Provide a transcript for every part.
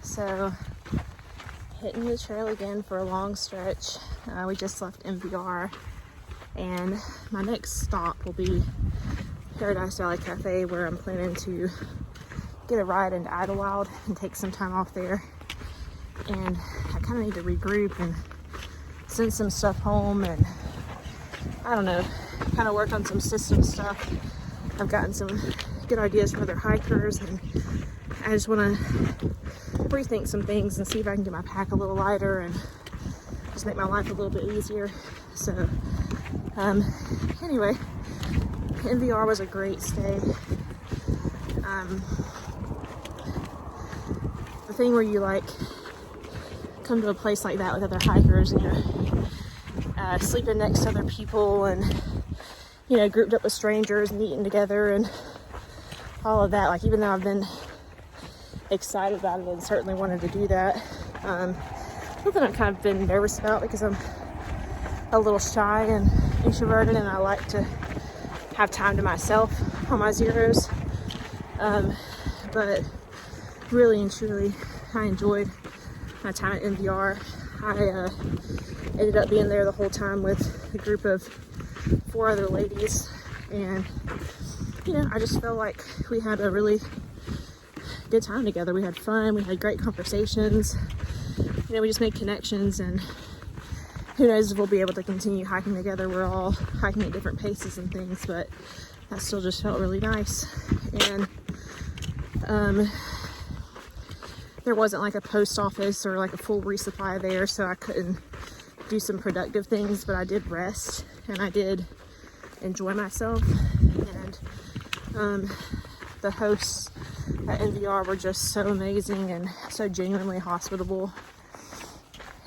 So hitting the trail again for a long stretch. We just left MVR, and my next stop will be Paradise Valley Cafe, where I'm planning to get a ride into Idlewild and take some time off there. And I kind of need to regroup and send some stuff home, and I don't know, kind of work on some system stuff. I've gotten some good ideas from other hikers, and I just want to rethink some things and see if I can get my pack a little lighter and just make my life a little bit easier. So anyway, MVR was a great stay. The thing where you like come to a place like that with other hikers, and you're sleeping next to other people, and you know, grouped up with strangers and eating together and all of that. Like, even though I've been excited about it and certainly wanted to do that, something I've kind of been nervous about because I'm a little shy and introverted, and I like to have time to myself on my zeros. But really and truly, I enjoyed my time at MVR. I ended up being there the whole time with a group of 4 other ladies, and you know, I just felt like we had a really good time together. We had fun, we had great conversations, you know, we just made connections, and who knows if we'll be able to continue hiking together. We're all hiking at different paces and things, but that still just felt really nice. And there wasn't like a post office or like a full resupply there, so I couldn't do some productive things, but I did rest and I did enjoy myself. And the hosts at NVR were just so amazing and so genuinely hospitable,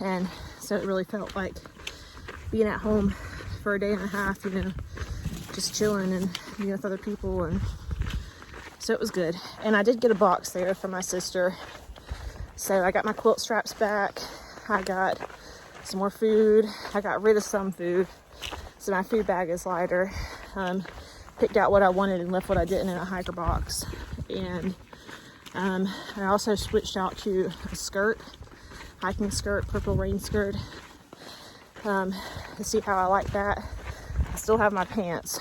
and so it really felt like being at home for a day and a half, you know, just chilling and being with other people. And so it was good. And I did get a box there for my sister, so I got my quilt straps back, I got some more food, I got rid of some food, so my food bag is lighter. Picked out what I wanted and left what I didn't in a hiker box. And I also switched out to a skirt, hiking skirt, purple rain skirt, to see how I like that. I still have my pants.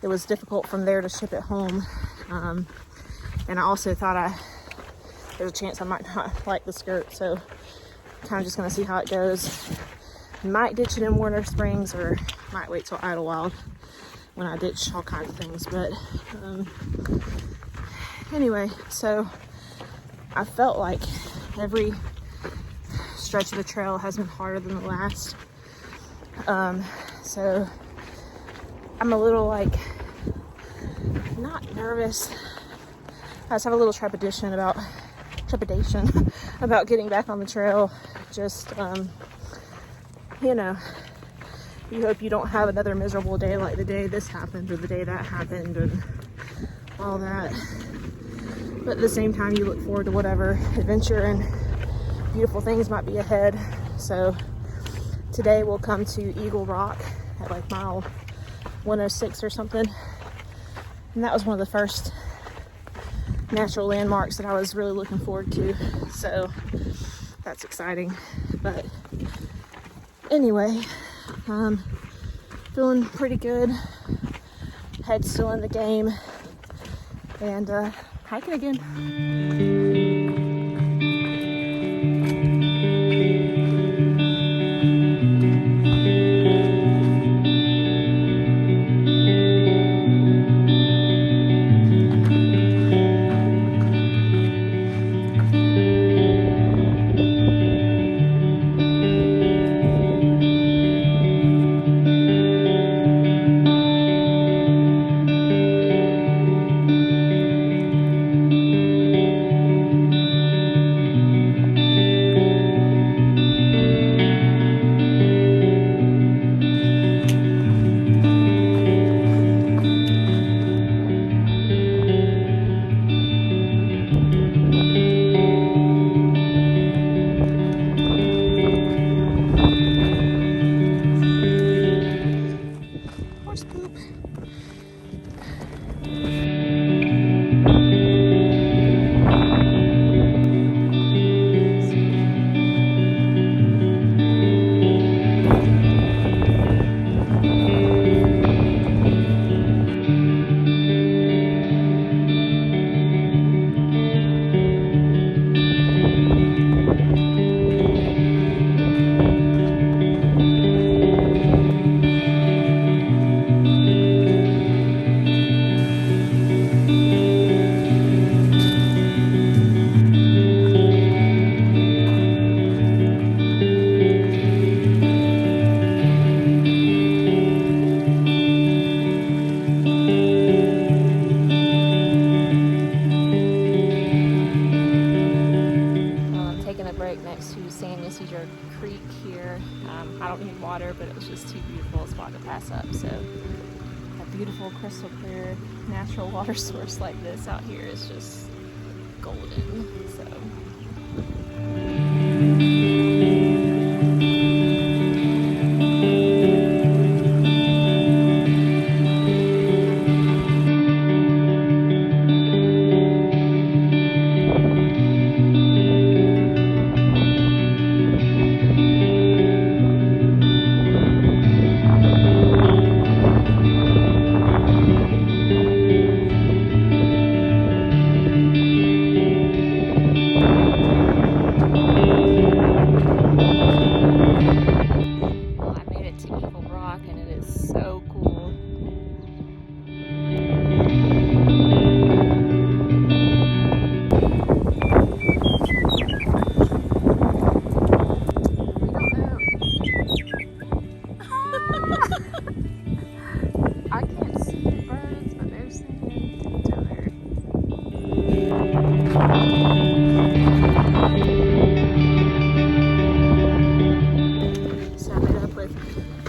It was difficult from there to ship it home, and I also thought there's a chance I might not like the skirt, so kind of just gonna see how it goes. Might ditch it in Warner Springs, or might wait till Idlewild when I ditch all kinds of things. But anyway, so I felt like every stretch of the trail has been harder than the last. So I'm a little like, not nervous, I just have a little trepidation about getting back on the trail. Just you know, you hope you don't have another miserable day like the day this happened or the day that happened and all that. But at the same time, you look forward to whatever adventure and beautiful things might be ahead. So today we'll come to Eagle Rock at like mile 106 or something. And that was one of the first natural landmarks that I was really looking forward to. So that's exciting. But anyway, feeling pretty good. Head still in the game, and hiking again. beautiful crystal clear natural water source like this out here is just golden. So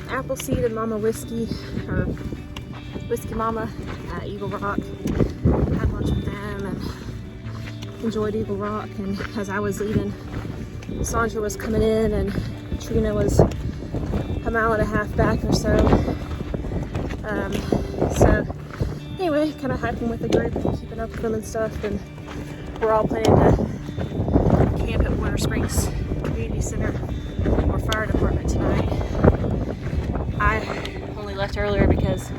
Appleseed and Mama Whiskey, or Whiskey Mama at Eagle Rock. Had lunch with them and enjoyed Eagle Rock. And as I was leaving, Sandra was coming in and Trina was a mile and a half back or so. So anyway, kind of hiking with the group and keeping up with them and stuff. And we're all planning to camp at Winter Springs Community Center or Fire Department tonight. I only left earlier because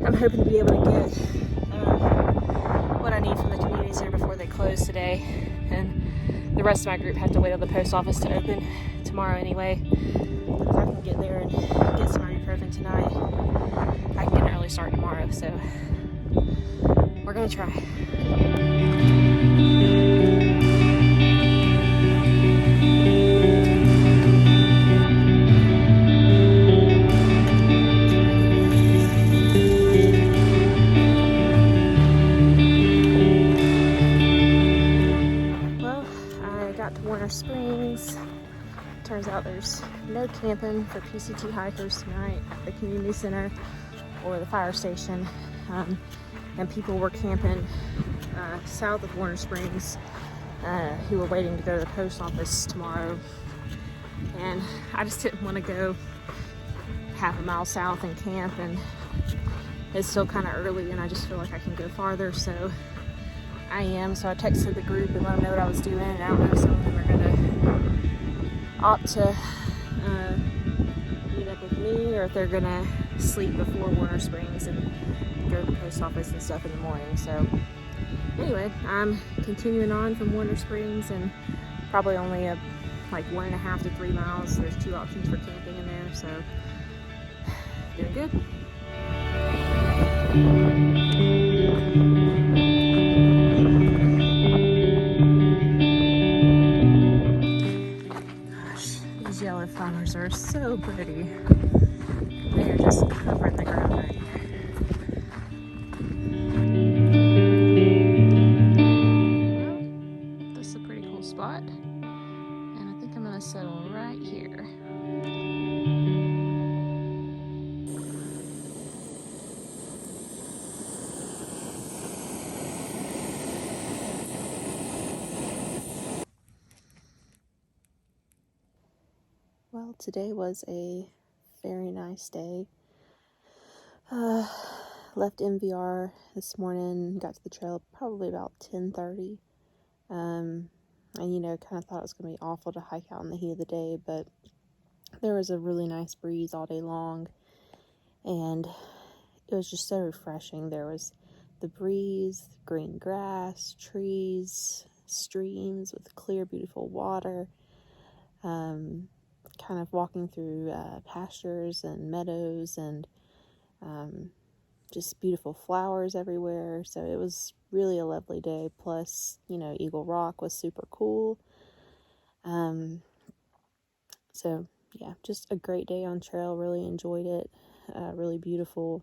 I'm hoping to be able to get what I need from the community center before they close today. And the rest of my group have to wait on the post office to open tomorrow anyway. But if I can get there and get some ibuprofen tonight, I can get an early start tomorrow. So we're gonna try. Springs. Turns out there's no camping for PCT hikers tonight at the community center or the fire station, and people were camping south of Warner Springs who were waiting to go to the post office tomorrow, and I just didn't want to go half a mile south and camp, and it's still kind of early and I just feel like I can go farther, so I am. So I texted the group and let them know what I was doing, and I don't know if some of them are going to opt to meet up with me or if they're going to sleep before Warner Springs and go to the post office and stuff in the morning. So anyway, I'm continuing on from Warner Springs and probably only like 1.5 to 3 miles. There's 2 options for camping in there, so doing good. Yellow flowers are so pretty. They are just covering the ground right here. Well, this is a pretty cool spot, and I think I'm gonna settle right here. Well, today was a very nice day. Left MVR this morning, got to the trail probably about 10:30. And kind of thought it was going to be awful to hike out in the heat of the day, but there was a really nice breeze all day long, and it was just so refreshing. There was the breeze, green grass, trees, streams with clear, beautiful water. Kind of walking through pastures and meadows and just beautiful flowers everywhere. So it was really a lovely day. Plus, Eagle Rock was super cool. So yeah, just a great day on trail. Really enjoyed it. Really beautiful,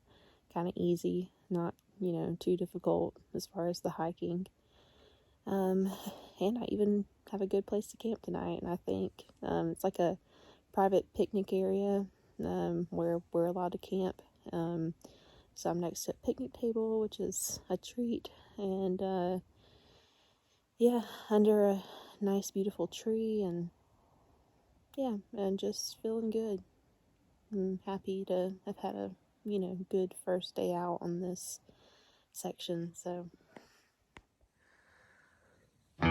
kind of easy, not, too difficult as far as the hiking. And I even have a good place to camp tonight. And I think it's like a private picnic area where we're allowed to camp. So I'm next to a picnic table, which is a treat, and yeah, under a nice beautiful tree, and yeah, and just feeling good. I'm happy to have had a, good first day out on this section, so. So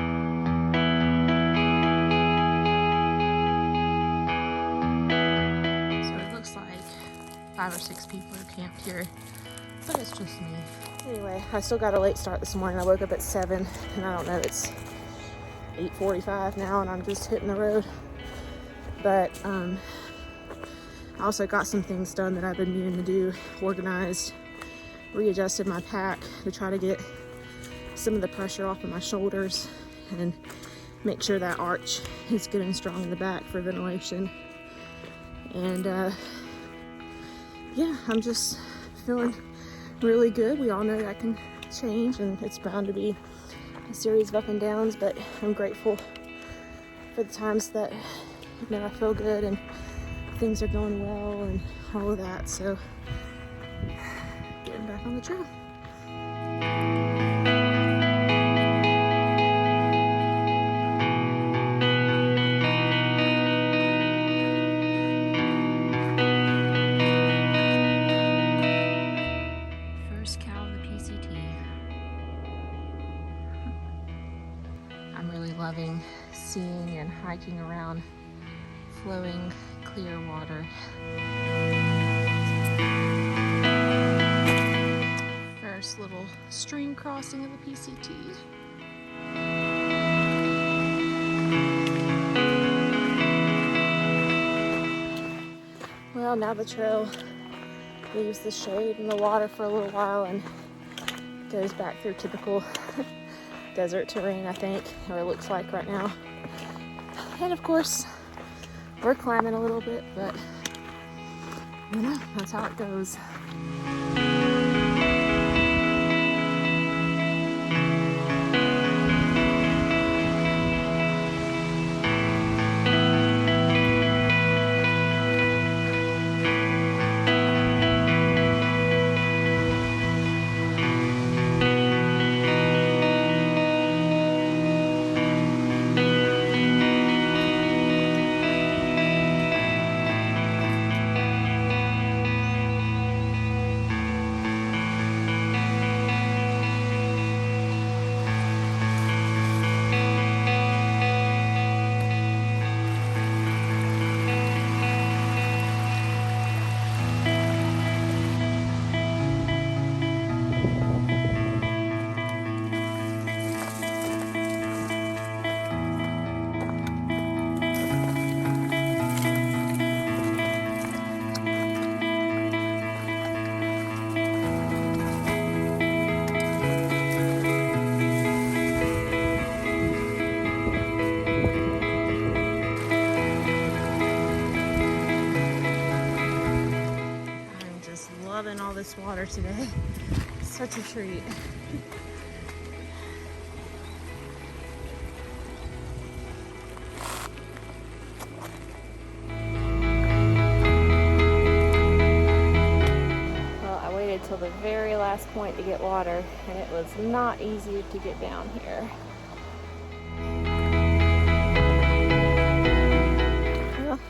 it looks like 5 or 6 people are camped here, but it's just me. Anyway, I still got a late start this morning. I woke up at 7, and I don't know, it's 8:45 now, and I'm just hitting the road. But I also got some things done that I've been meaning to do, organized, readjusted my pack to try to get some of the pressure off of my shoulders and make sure that arch is good and strong in the back for ventilation. And yeah, I'm just feeling really good. We all know that can change, and it's bound to be a series of up and downs, but I'm grateful for the times that I feel good and things are going well and all of that. So getting back on the trail. First cow of the PCT. I'm really loving seeing and hiking around flowing clear water. First little stream crossing of the PCT. Well, now the trail leaves the shade and the water for a little while and goes back through typical desert terrain, I think, or it looks like right now. And of course, we're climbing a little bit, but that's how it goes. Loving all this water today. Such a treat. Well, I waited till the very last point to get water, and it was not easy to get down here. Well,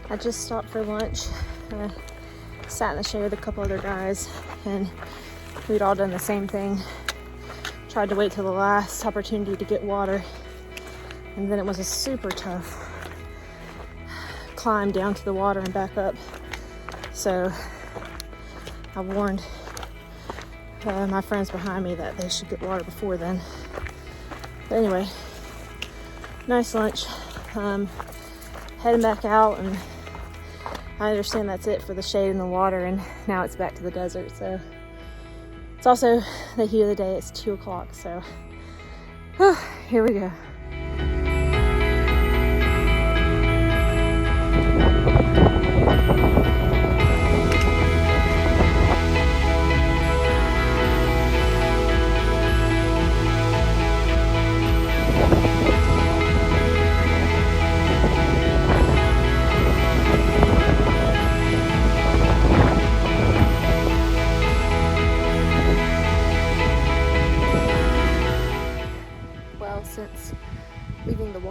I just stopped for lunch. Sat in the shade with a couple other guys, and we'd all done the same thing. Tried to wait till the last opportunity to get water, and then it was a super tough climb down to the water and back up. So I warned my friends behind me that they should get water before then. But anyway, nice lunch. Heading back out, and I understand that's it for the shade and the water, and now it's back to the desert. So it's also the heat of the day. It's 2 o'clock, so here we go.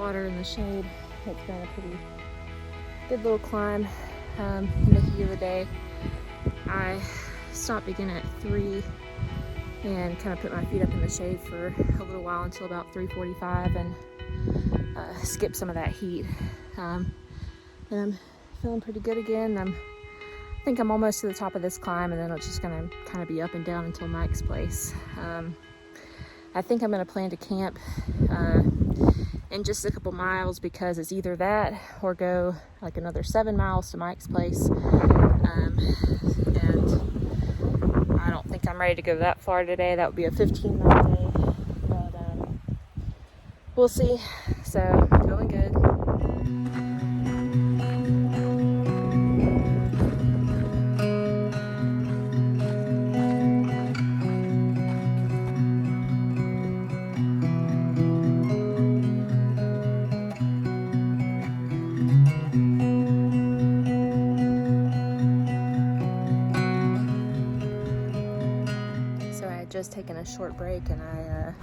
water in the shade. It's been a pretty good little climb in the heat of the day. I stopped again at 3 and kind of put my feet up in the shade for a little while until about 3:45 and skip some of that heat. And I'm feeling pretty good again. I think I'm almost to the top of this climb, and then it's just gonna kind of be up and down until Mike's place. I think I'm gonna plan to camp in just a couple miles, because it's either that or go like another 7 miles to Mike's place. And I don't think I'm ready to go that far today. That would be a 15-mile day, but we'll see. So, feeling good. Just taken a short break, and I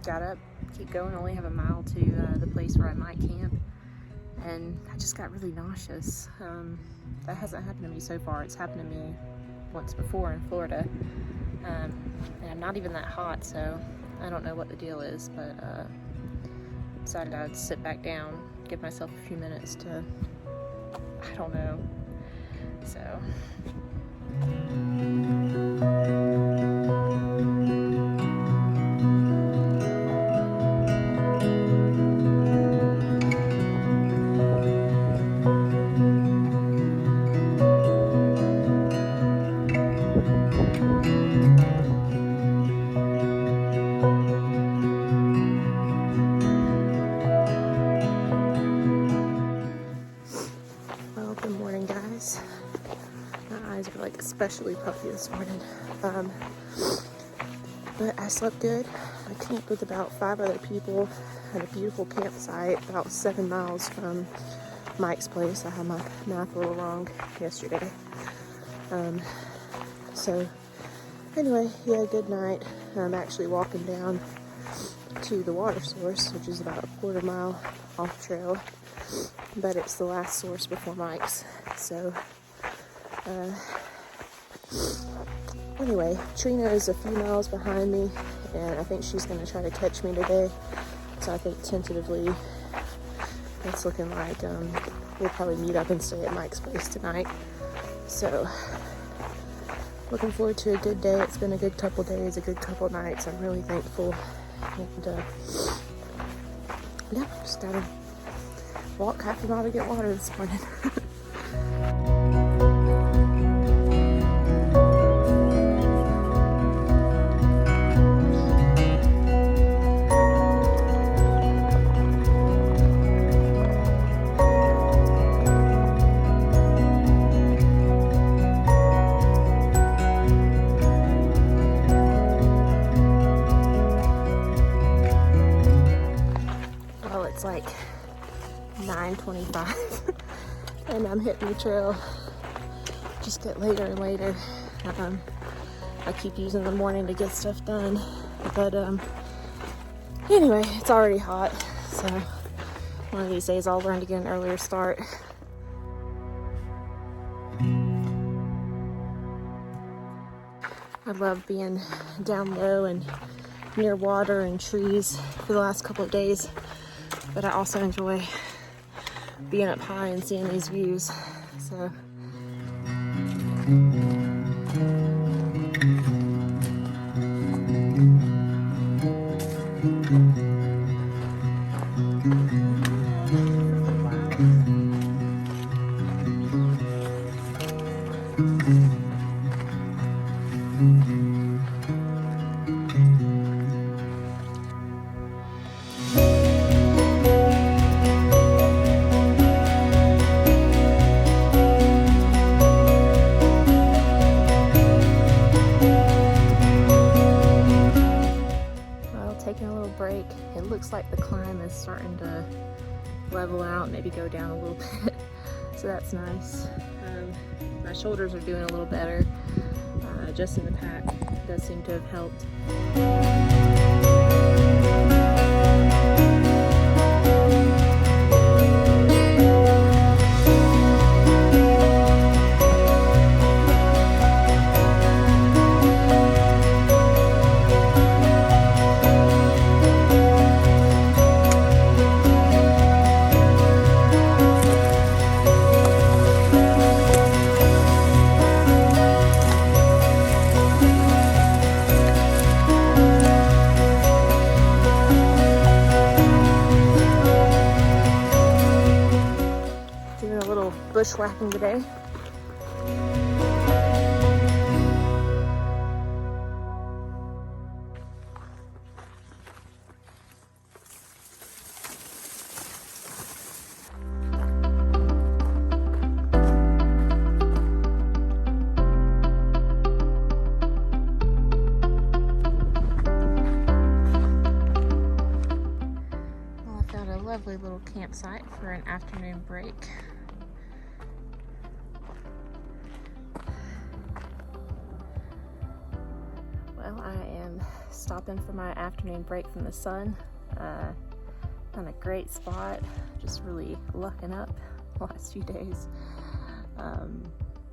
got up, keep going. I only have a mile to the place where I might camp, and I just got really nauseous. That hasn't happened to me so far. It's happened to me once before in Florida, and I'm not even that hot, so I don't know what the deal is, but decided I would sit back down, give myself a few minutes to, I don't know, so. Especially puffy this morning, but I slept good. I camped with about 5 other people at a beautiful campsite about 7 miles from Mike's place. I had my math a little wrong yesterday. So anyway, yeah, good night. I'm actually walking down to the water source, which is about a 1/4 mile off trail, but it's the last source before Mike's. So anyway, Trina is a few miles behind me, and I think she's going to try to catch me today. So I think tentatively it's looking like we'll probably meet up and stay at Mike's place tonight. So looking forward to a good day. It's been a good couple days, a good couple nights. I'm really thankful. And yeah, just gotta walk half a mile to get water this morning. It's like 9:25 and I'm hitting the trail. Just get later and later. I keep using the morning to get stuff done, but anyway, it's already hot, so one of these days I'll learn to get an earlier start. I love being down low and near water and trees for the last couple of days, but I also enjoy being up high and seeing these views. So break. It looks like the climb is starting to level out, maybe go down a little bit, so that's nice. My shoulders are doing a little better. Just in the pack does seem to have helped. bushwhacking today. Lovely little campsite for an afternoon break. Well, I am stopping for my afternoon break from the sun. Found a great spot, just really lucking up the last few days.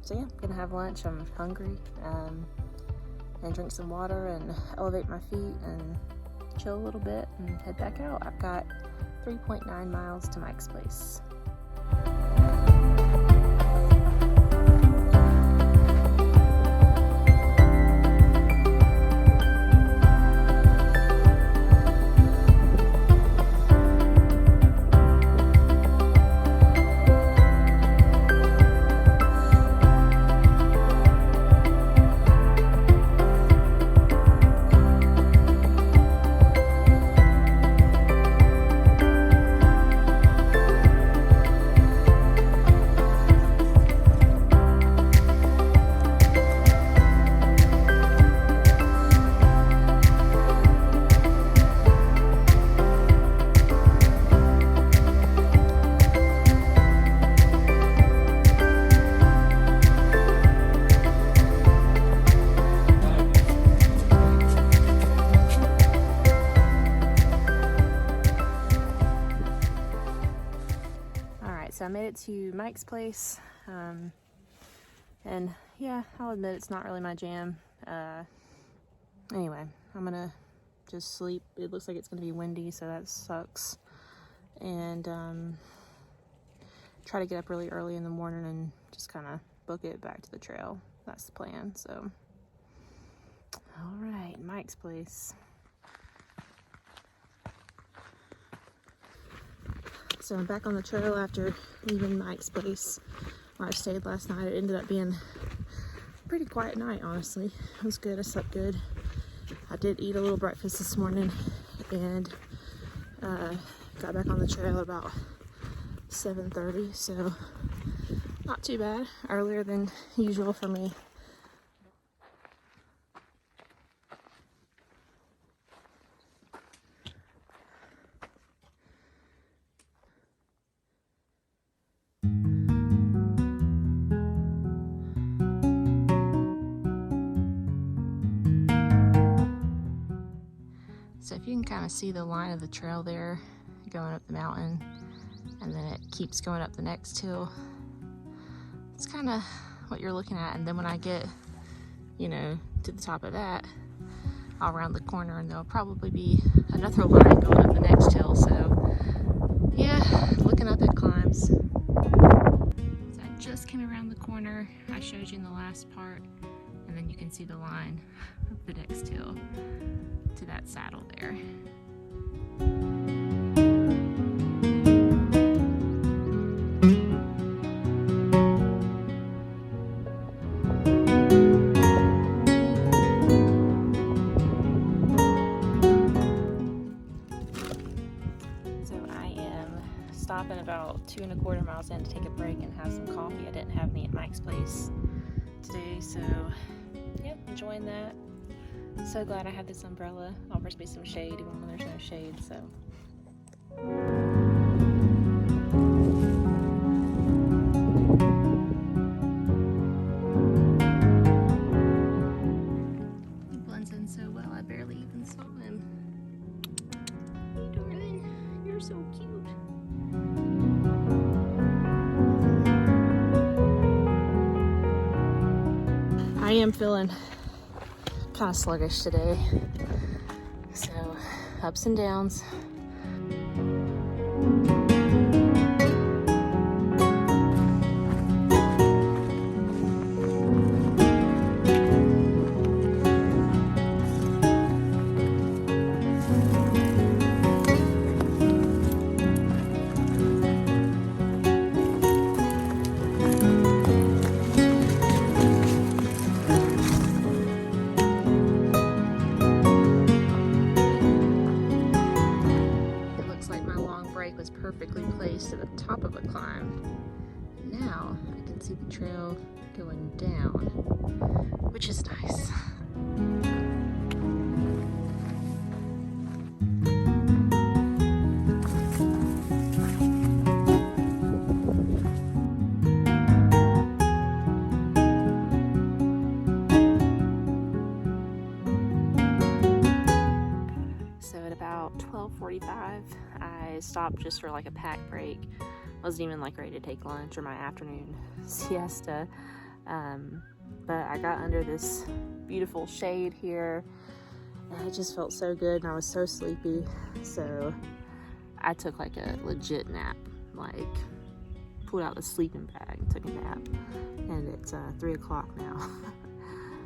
So yeah, gonna have lunch. I'm hungry, and drink some water and elevate my feet and chill a little bit and head back out. I've got 3.9 miles to Mike's place. So I made it to Mike's place, and yeah, I'll admit it's not really my jam. Anyway, I'm gonna just sleep. It looks like it's gonna be windy, so that sucks. And try to get up really early in the morning and just kind of book it back to the trail. That's the plan. So, all right, Mike's place. So I'm back on the trail after leaving Mike's place where I stayed last night. It ended up being a pretty quiet night, honestly. It was good. I slept good. I did eat a little breakfast this morning and got back on the trail about 7:30, so not too bad. Earlier than usual for me. So if you can kind of see the line of the trail there going up the mountain, and then it keeps going up the next hill, it's kind of what you're looking at. And then when I get, you know, to the top of that, I'll round the corner and there'll probably be another line going up the next hill. So yeah, looking up at climbs. So I just came around the corner. I showed you in the last part, and then you can see the line of the next hill to that saddle there. So I am stopping about 2.25 miles in to take a break and have some coffee. I didn't have any at Mike's place today, so yeah, enjoying that. So glad I have this umbrella. Offers me some shade even when there's no shade, so. He blends in so well, I barely even saw him. Hey darling, you're so cute. I am feeling kind of sluggish today, so ups and downs. base to the top of a climb. And now I can see the trail going down, which is nice. So at about 12:45, I stopped just for like a pack break. I wasn't even like ready to take lunch or my afternoon siesta. But I got under this beautiful shade here and it just felt so good and I was so sleepy. So I took like a legit nap, like pulled out the sleeping bag and took a nap. And it's 3 o'clock now.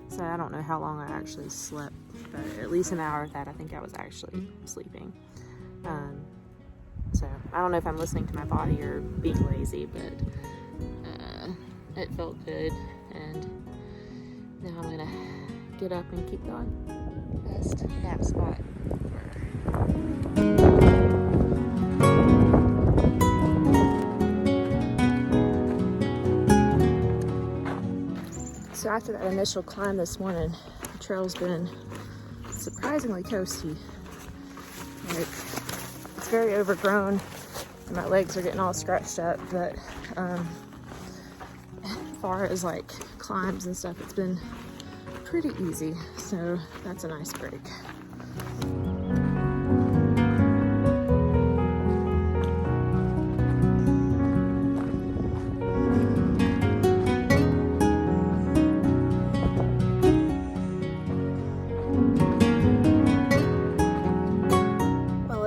So I don't know how long I actually slept, but at least an hour of that I think I was actually sleeping. So I don't know if I'm listening to my body or being lazy, but it felt good. And now I'm gonna get up and keep going. Best nap spot So after that initial climb this morning, the trail's been surprisingly coasty. Like, it's very overgrown and my legs are getting all scratched up, but as far as like climbs and stuff, it's been pretty easy, so that's a nice break.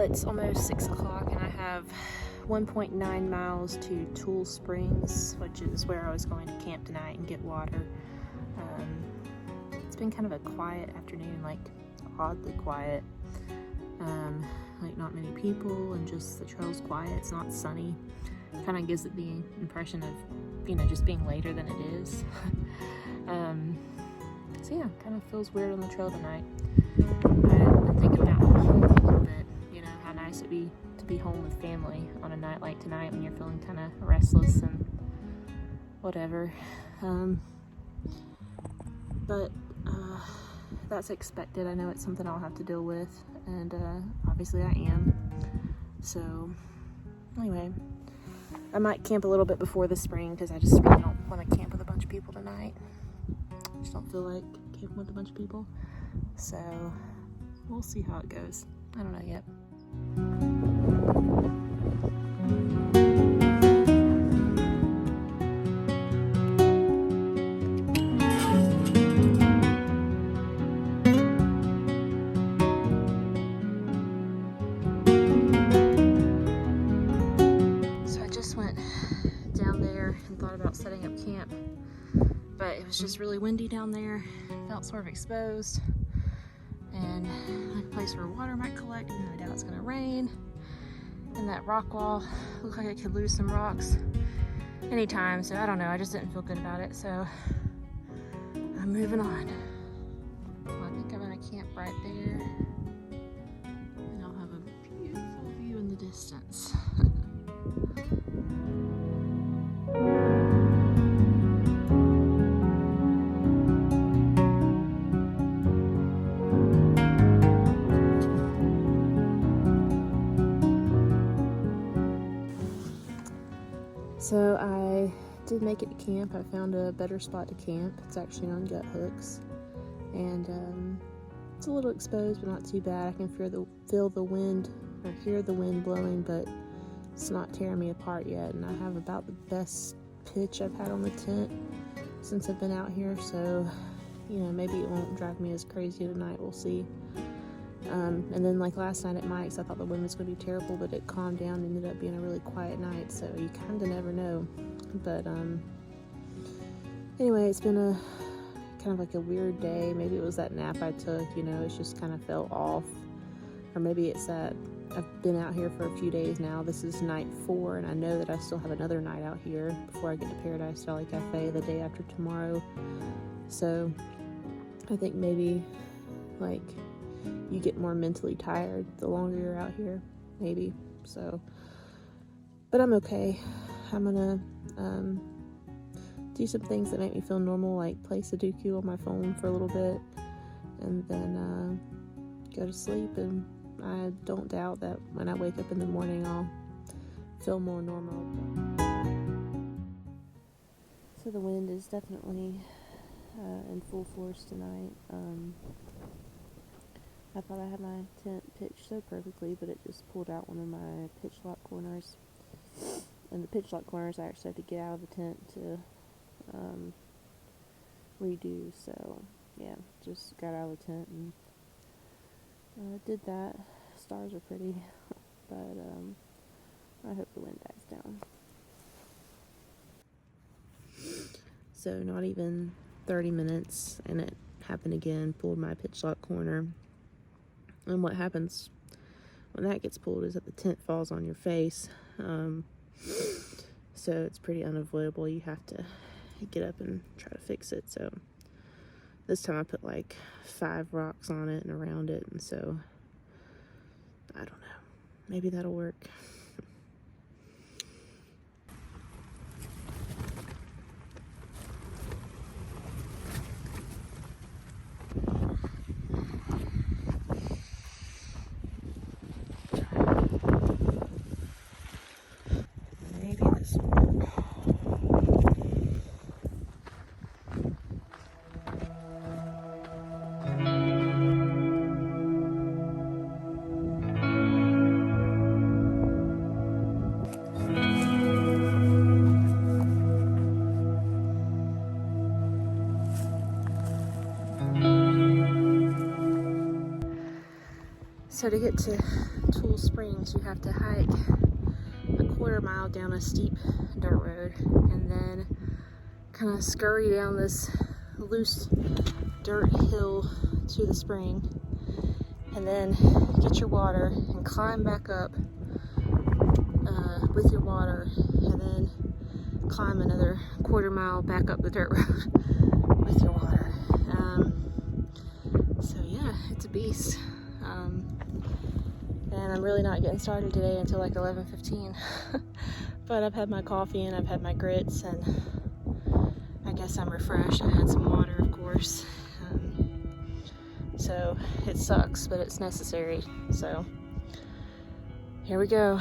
It's almost 6 o'clock and I have 1.9 miles to Tool Springs, which is where I was going to camp tonight and get water. It's been kind of a quiet afternoon, like oddly quiet. Like not many people and just the trail's quiet. It's not sunny. Kind of gives it the impression of, you know, just being later than it is. So yeah, kind of feels weird on the trail tonight. I've been thinking about home a little bit. Nice it'd be to be home with family on a night like tonight when you're feeling kind of restless and whatever. But that's expected. I know it's something I'll have to deal with, and obviously I am. So anyway, I might camp a little bit before the spring because I just really don't want to camp with a bunch of people tonight. I just don't feel like camping with a bunch of people. So we'll see how it goes. I don't know yet. So I just went down there and thought about setting up camp, but it was just really windy down there. Felt sort of exposed. And like a place where water might collect, even though I doubt it's gonna rain. And that rock wall looked like it could lose some rocks anytime, so I don't know, I just didn't feel good about it, so I'm moving on. Well, I think I'm gonna camp right there, and I'll have a beautiful view in the distance. So I did make it to camp. I found a better spot to camp. It's actually on gut hooks, and it's a little exposed, but not too bad. I can feel the wind or hear the wind blowing, but it's not tearing me apart yet. And I have about the best pitch I've had on the tent since I've been out here. So, you know, maybe it won't drive me as crazy tonight. We'll see. And then like last night at Mike's, I thought the wind was going to be terrible, but it calmed down and ended up being a really quiet night, so you kind of never know. But anyway, it's been a kind of like a weird day. Maybe it was that nap I took, you know, it's just kind of fell off. Or maybe it's that I've been out here for a few days now. This is night 4, and I know that I still have another night out here before I get to Paradise Valley Cafe the day after tomorrow. So I think maybe like you get more mentally tired the longer you're out here, maybe. So, But I'm okay. I'm gonna do some things that make me feel normal, like play Sudoku on my phone for a little bit, and then go to sleep. And I don't doubt that when I wake up in the morning, I'll feel more normal. So the wind is definitely in full force tonight. I thought I had my tent pitched so perfectly, but it just pulled out one of my pitch lock corners. And the pitch lock corners I actually had to get out of the tent to redo. So yeah, just got out of the tent and did that. Stars are pretty, but I hope the wind dies down. So not even 30 minutes and it happened again, pulled my pitch lock corner. And what happens when that gets pulled is that the tent falls on your face. So it's pretty unavoidable. You have to get up and try to fix it. So this time I put like 5 rocks on it and around it, and so I don't know, maybe that'll work. Maybe this will work. So to get to Tool Springs, you have to hike a quarter mile down a steep dirt road and then kind of scurry down this loose dirt hill to the spring, and then get your water and climb back up with your water, and then climb another quarter mile back up the dirt road with your water. So yeah, it's a beast. And I'm really not getting started today until like 11:15. But I've had my coffee and I've had my grits, and I guess I'm refreshed. I had some water, of course. So it sucks, but it's necessary. So here we go.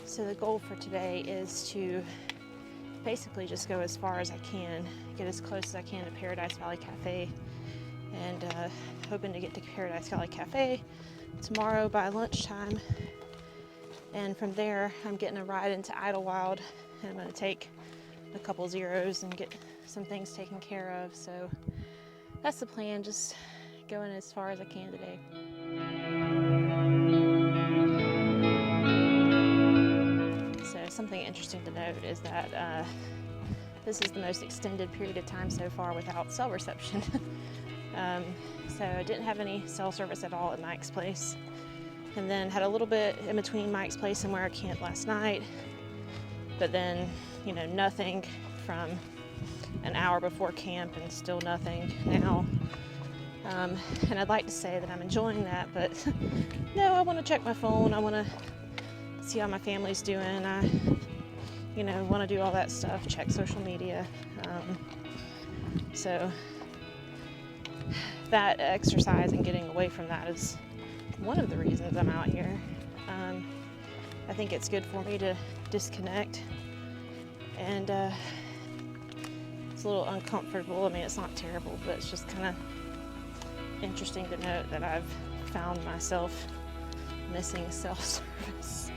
So the goal for today is to basically just go as far as I can, get as close as I can to Paradise Valley Cafe, and hoping to get to Paradise Valley Cafe tomorrow by lunchtime. And from there, I'm getting a ride into Idlewild, and I'm going to take a couple zeros and get some things taken care of. So that's the plan, just going as far as I can today. Something interesting to note is that this is the most extended period of time so far without cell reception. So I didn't have any cell service at all at Mike's place, and then had a little bit in between Mike's place and where I camped last night, but then, you know, nothing from an hour before camp and still nothing now. And I'd like to say that I'm enjoying that, but no, I want to check my phone. I want to see how my family's doing. I, want to do all that stuff, check social media. So that exercise and getting away from that is one of the reasons I'm out here. I think it's good for me to disconnect, and it's a little uncomfortable. I mean, it's not terrible, but it's just kind of interesting to note that I've found myself missing self-service.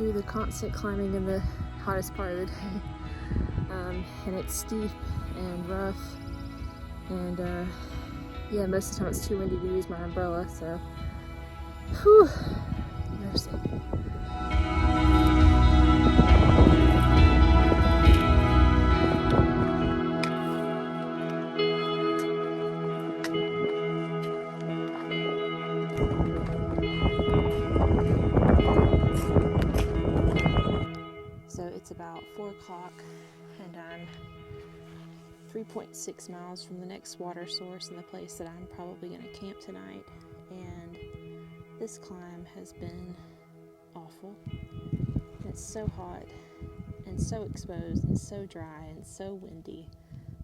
to the constant climbing in the hottest part of the day. And it's steep and rough, and yeah, most of the time it's too windy to use my umbrella, so whew, mercy. So it's about 4 o'clock, and I'm 3.6 miles from the next water source and the place that I'm probably going to camp tonight. And this climb has been awful. It's so hot and so exposed and so dry and so windy.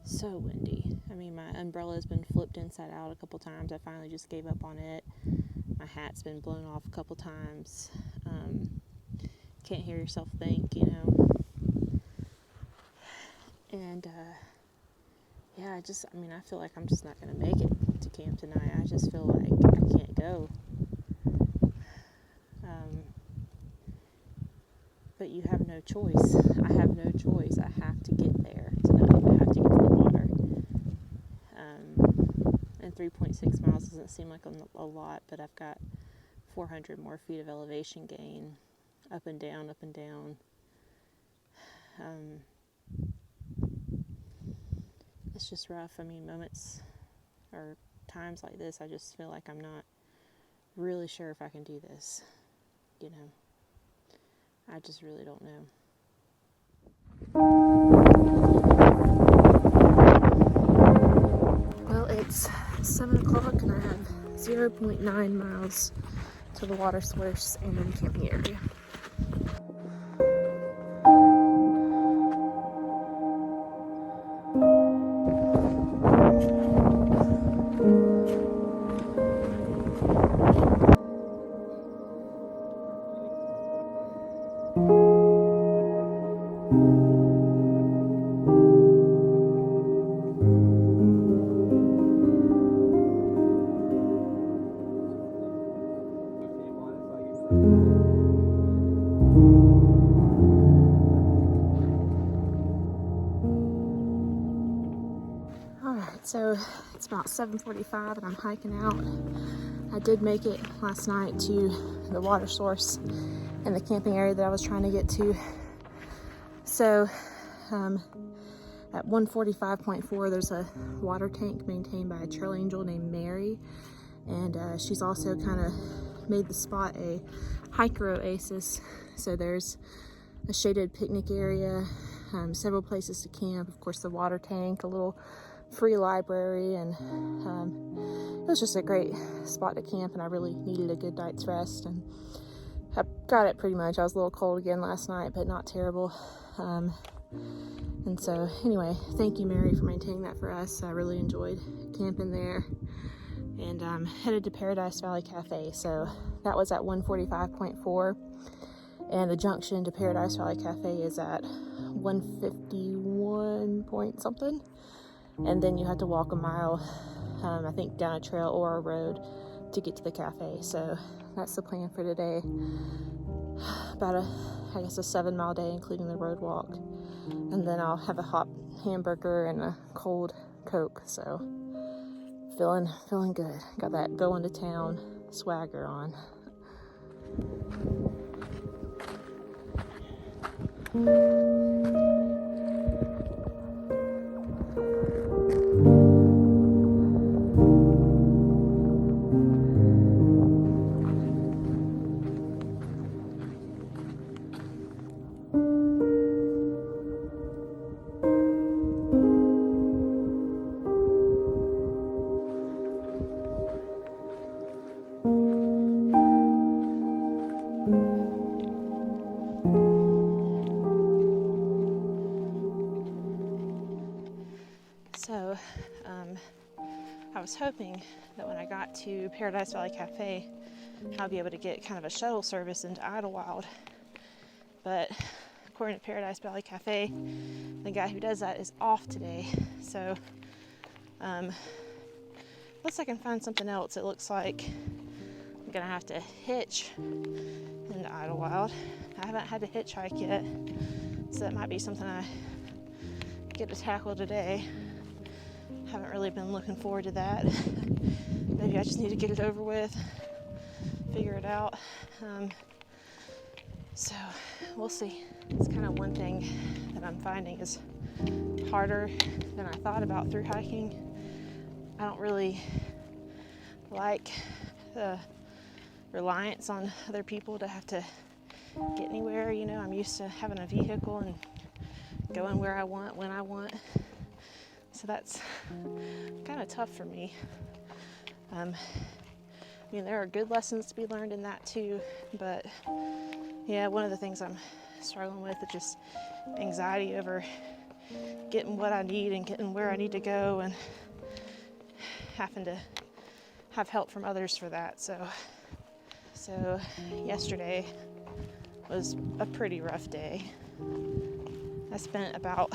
So windy. I mean, my umbrella has been flipped inside out a couple times. I finally just gave up on it. My hat's been blown off a couple times. Can't hear yourself think, you know. And yeah, I feel like I'm just not going to make it to camp tonight. I just feel like I can't go. But you have no choice. I have no choice. I have to get there tonight. I have to get to the water. And 3.6 miles doesn't seem like a lot, but I've got 400 more feet of elevation gain, up and down, up and down. It's just rough. I mean, moments or times like this, I just feel like I'm not really sure if I can do this, you know. I just really don't know. Well, it's 7 o'clock and I have 0.9 miles to the water source and camping area. Alright, so it's about 7:45 and I'm hiking out. I did make it last night to the water source and the camping area that I was trying to get to. So at 145.4 there's a water tank maintained by a trail angel named Mary, and she's also kind of made the spot a hiker oasis. So there's a shaded picnic area, several places to camp, of course the water tank, a little free library, and it was just a great spot to camp, and I really needed a good night's rest, and I got it pretty much. I was a little cold again last night, but not terrible. And so anyway, thank you, Mary, for maintaining that for us. I really enjoyed camping there, and headed to Paradise Valley Cafe. So that was at 145.4, and the junction to Paradise Valley Cafe is at 151 point something. And then you have to walk a mile, I think down a trail or a road to get to the cafe. So that's the plan for today. About I guess a 7-mile day, including the road walk. And then I'll have a hot hamburger and a cold Coke. So feeling good. Got that going to town swagger on. So, I was hoping that when I got to Paradise Valley Cafe, I'll be able to get kind of a shuttle service into Idlewild. But according to Paradise Valley Cafe, the guy who does that is off today. So, unless I can find something else, it looks like I'm gonna have to hitch into Idlewild. I haven't had to hitchhike yet, so that might be something I get to tackle today. Haven't really been looking forward to that. Maybe I just need to get it over with, figure it out. So we'll see. It's kind of one thing that I'm finding is harder than I thought about through hiking. I don't really like the reliance on other people to have to get anywhere. You know, I'm used to having a vehicle and going where I want, when I want. So that's kind of tough for me. I mean, there are good lessons to be learned in that too, but yeah, one of the things I'm struggling with is just anxiety over getting what I need and getting where I need to go, and having to have help from others for that. So yesterday was a pretty rough day. I spent about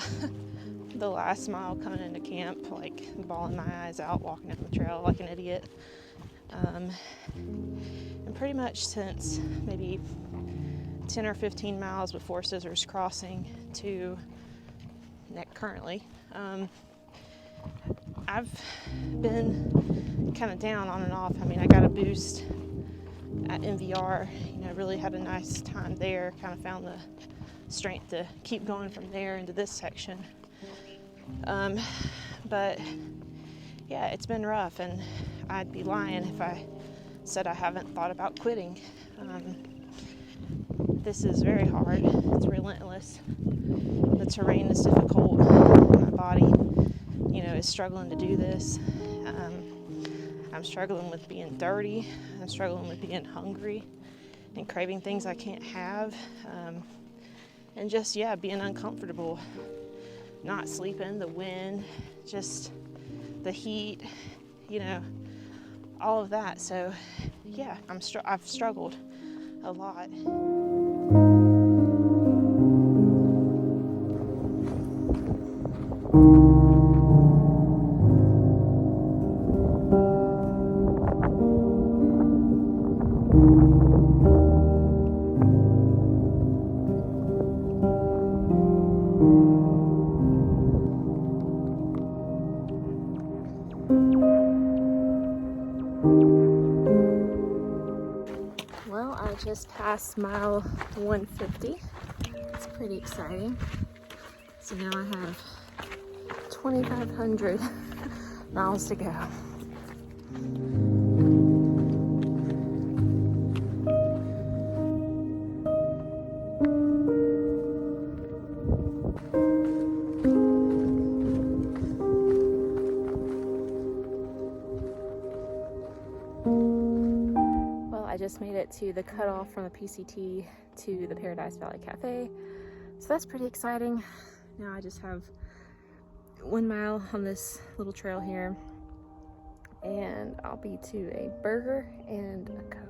the last mile coming into camp, like bawling my eyes out, walking down the trail like an idiot. And pretty much since maybe 10 or 15 miles before Scissors Crossing to currently, I've been kind of down on and off. I mean, I got a boost at MVR, you know, really had a nice time there, kind of found the strength to keep going from there into this section. But yeah, it's been rough, and I'd be lying if I said I haven't thought about quitting. This is very hard. It's relentless. The terrain is difficult. My body, you know, is struggling to do this. I'm struggling with being dirty. I'm struggling with being hungry and craving things I can't have. And just, yeah, being uncomfortable. Not sleeping, the wind, just the heat, you know, all of that. So, yeah, I've struggled a lot. Well, I just passed mile 150. It's pretty exciting. So now I have 2,500 miles to go. I just made it to the cutoff from the PCT to the Paradise Valley Cafe. So that's pretty exciting. Now I just have 1 mile on this little trail here, and I'll be to a burger and a Coke.